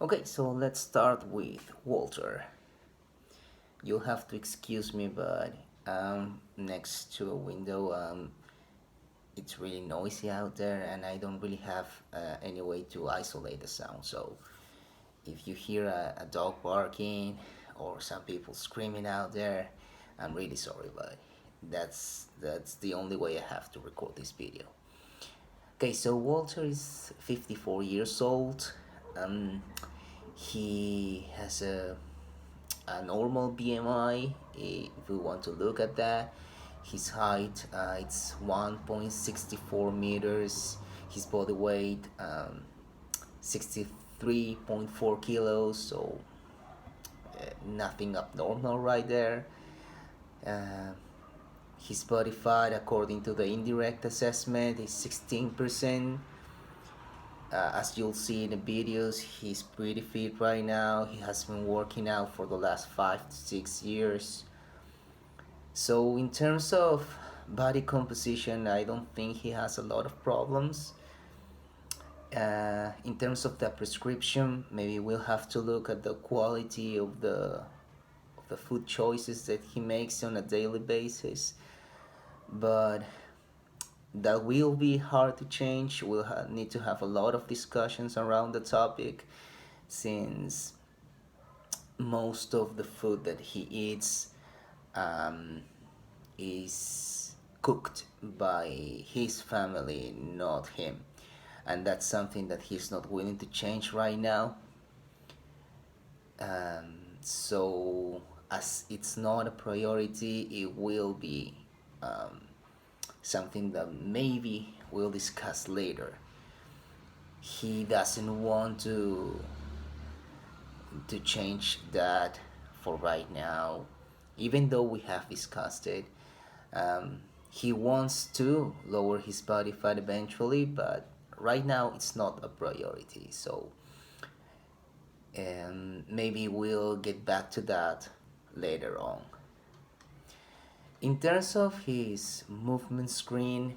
Okay, so let's start with Walter. You'll have to excuse me, but next to a window. It's really noisy out there, and I don't really have any way to isolate the sound. So if you hear a dog barking or some people screaming out there, I'm really sorry, but that's the only way I have to record this video. Okay, so Walter is 54 years old. Um, he has a normal BMI, if we want to look at that. His height, it's 1.64 meters. His body weight, 63.4 kilos, so nothing abnormal right there. Uh, his body fat, according to the indirect assessment, is 16%. As you'll see in the videos, he's pretty fit right now. He has been working out for the last 5 to 6 years. So in terms of body composition, I don't think he has a lot of problems. In terms of the prescription, maybe we'll have to look at the quality of the food choices that he makes on a daily basis. But that will be hard to change. We'll need to have a lot of discussions around the topic, since most of the food that he eats um, is cooked by his family, not him. And that's something that he's not willing to change right now. So, as it's not a priority, it will be something that maybe we'll discuss later. He doesn't want to change that for right now, even though we have discussed it. He wants to lower his body fat eventually, but right now it's not a priority. So maybe we'll get back to that later on. In terms of his movement screen,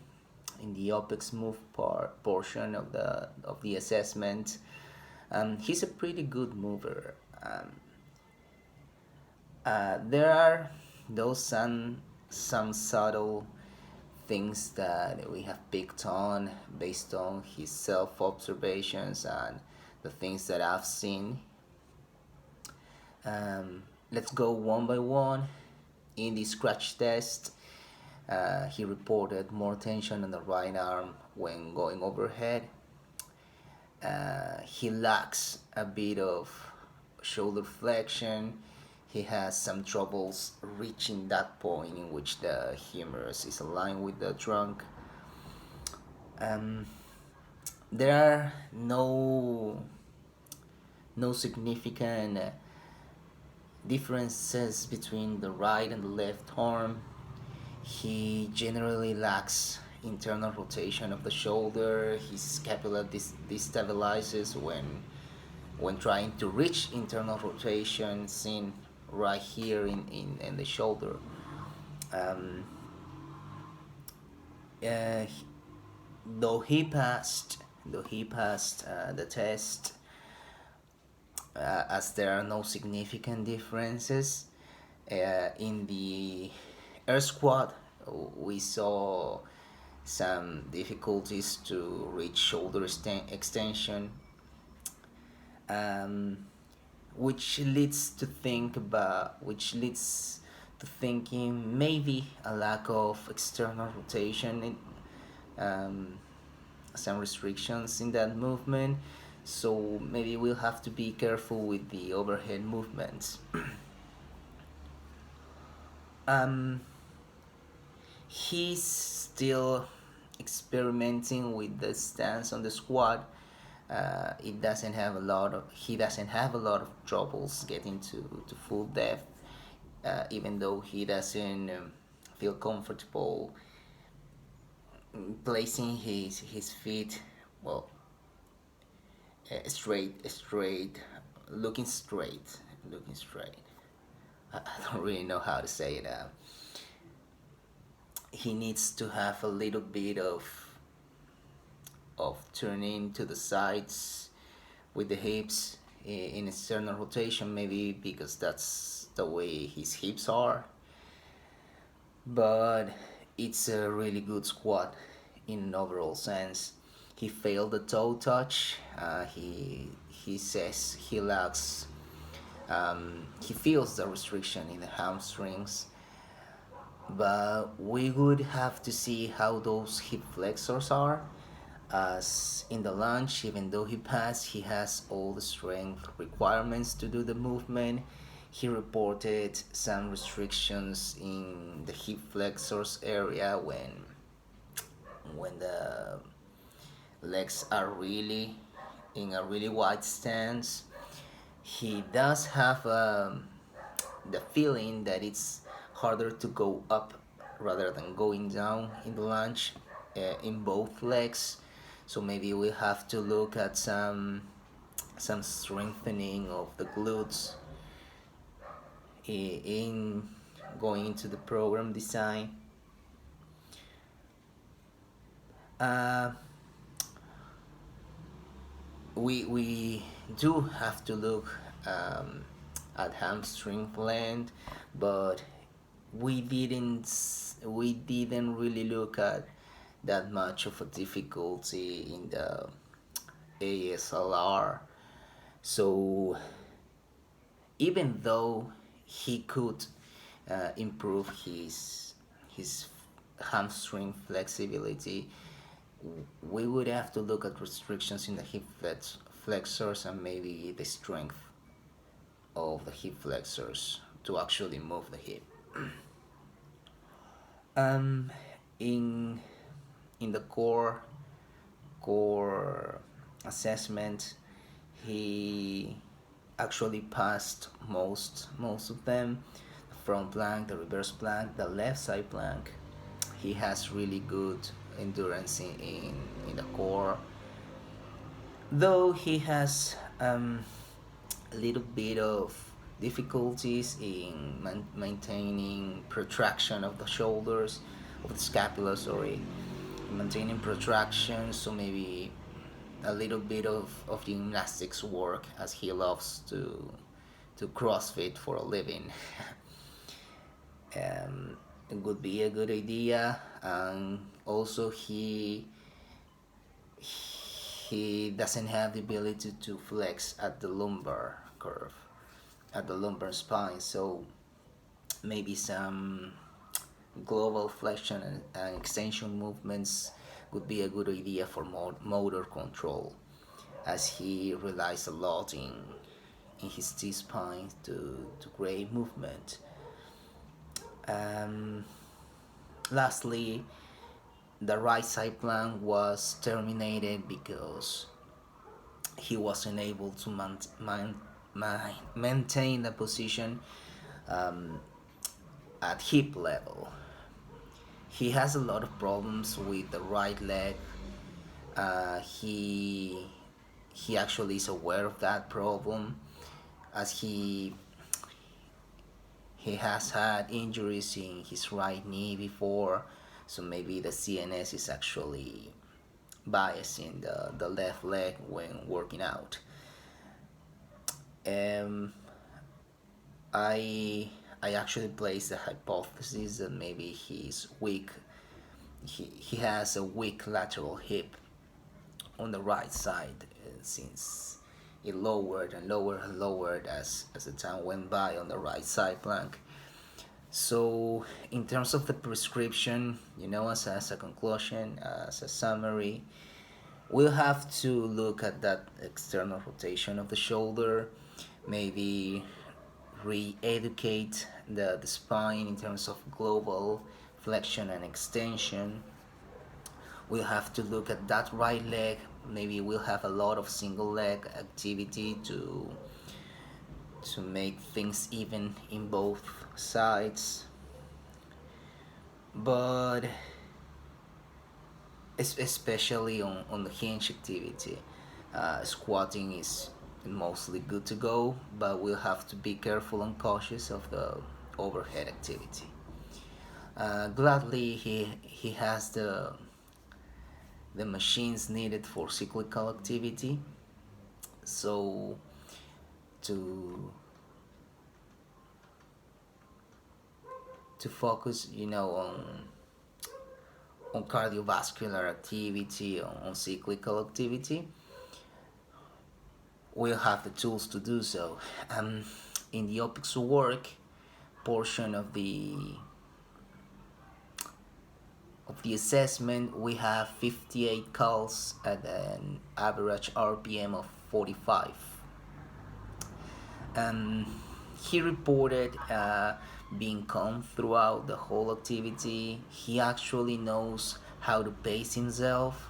in the OPEX move portion of the assessment, he's a pretty good mover. There are those some subtle things that we have picked on based on his self observations and the things that I've seen. Let's go one by one. In the scratch test, he reported more tension on the right arm when going overhead. He lacks a bit of shoulder flexion. He has some troubles reaching that point in which the humerus is aligned with the trunk. There are no significant differences between the right and the left arm. He generally lacks internal rotation of the shoulder. His scapula destabilizes when trying to reach internal rotation, seen right here in the shoulder. Um, uh, though he passed the test, as there are no significant differences in the air squat, we saw some difficulties to reach shoulder extension, which leads to thinking maybe a lack of external rotation, some restrictions in that movement. So maybe we'll have to be careful with the overhead movements. He's still experimenting with the stance on the squat. He doesn't have a lot of troubles getting to full depth, even though he doesn't feel comfortable placing his feet, well, straight, looking straight. I don't really know how to say it. He needs to have a little bit of turning to the sides with the hips. in external rotation, maybe because that's the way his hips are, but it's a really good squat in an overall sense. He failed the toe touch. He says he lacks. He feels the restriction in the hamstrings, but we would have to see how those hip flexors are. As in the lunge, even though he passed, he has all the strength requirements to do the movement. He reported some restrictions in the hip flexors area when the legs are really in a really wide stance. He does have the feeling that it's harder to go up rather than going down in the lunge in both legs. So maybe we have to look at some strengthening of the glutes in going into the program design. Uh, we do have to look at hamstring length, but we didn't really look at that much of a difficulty in the ASLR. So even though he could improve his hamstring flexibility, we would have to look at restrictions in the hip flexors and maybe the strength of the hip flexors to actually move the hip. Um, in in the core assessment, he actually passed most of them. The front plank, the reverse plank, the left side plank. He has really good endurance in the core, though he has a little bit of difficulties in maintaining protraction of the shoulders, of the scapula, sorry, maintaining protraction. So maybe a little bit of gymnastics work, as he loves to CrossFit for a living. It would be a good idea. And also he doesn't have the ability to flex at the lumbar curve, at the lumbar spine. So maybe some global flexion and extension movements would be a good idea for motor control, as he relies a lot in his T-spine to create movement. Um, Lastly, the right side plank was terminated because he wasn't able to maintain the position um, at hip level. He has a lot of problems with the right leg. He actually is aware of that problem, as he has had injuries in his right knee before, so maybe the CNS is actually biasing the left leg when working out. Um, I actually placed the hypothesis that maybe he's weak. He has a weak lateral hip on the right side, since it lowered and lowered and lowered as the time went by on the right side plank. So in terms of the prescription, as a conclusion, as a summary, we'll have to look at that external rotation of the shoulder, maybe re-educate the spine in terms of global flexion and extension. We'll have to look at that right leg. Maybe we'll have a lot of single leg activity to make things even in both sides. But especially on the hinge activity, squatting is mostly good to go, but we'll have to be careful and cautious of the overhead activity. Gladly, he has the machines needed for cyclical activity, so to focus, on cardiovascular activity, on cyclical activity, we'll have the tools to do so. In the OPEX work portion of the assessment, we have 58 calls at an average RPM of 45. He reported being calm throughout the whole activity. He actually knows how to pace himself,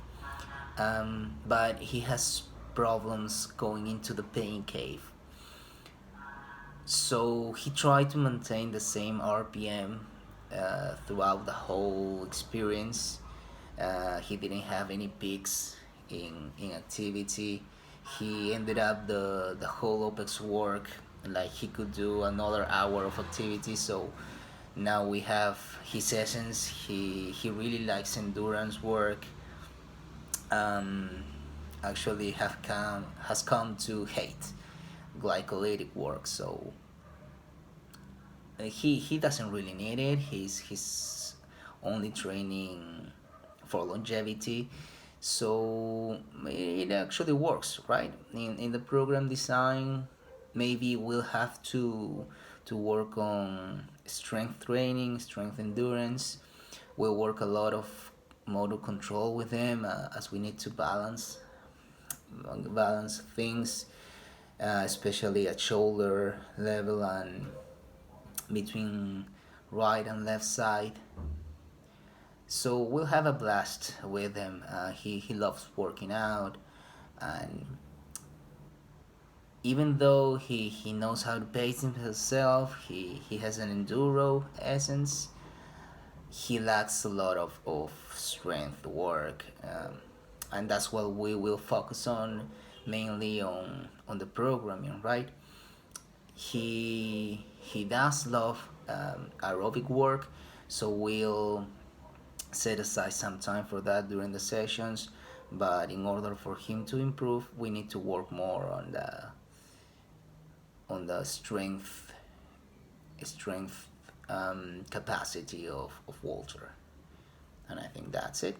but he has problems going into the pain cave. So he tried to maintain the same RPM throughout the whole experience. He didn't have any peaks in activity. He ended up the whole OPEX work like he could do another hour of activity. So now we have his sessions. He really likes endurance work. Actually has come to hate glycolytic work. So he doesn't really need it. He's only training for longevity, so it actually works, right? In the program design, maybe we'll have to work on strength training, strength endurance. We'll work a lot of motor control with them, as we need to balance things, especially at shoulder level and between right and left side. So we'll have a blast with him. He loves working out, and even though he knows how to pace himself, he has an enduro essence. He lacks a lot of strength work, and that's what we will focus on, mainly on the programming, right? He does love aerobic work, so we'll set aside some time for that during the sessions. But in order for him to improve, we need to work more on the strength capacity of Walter. And I think that's it.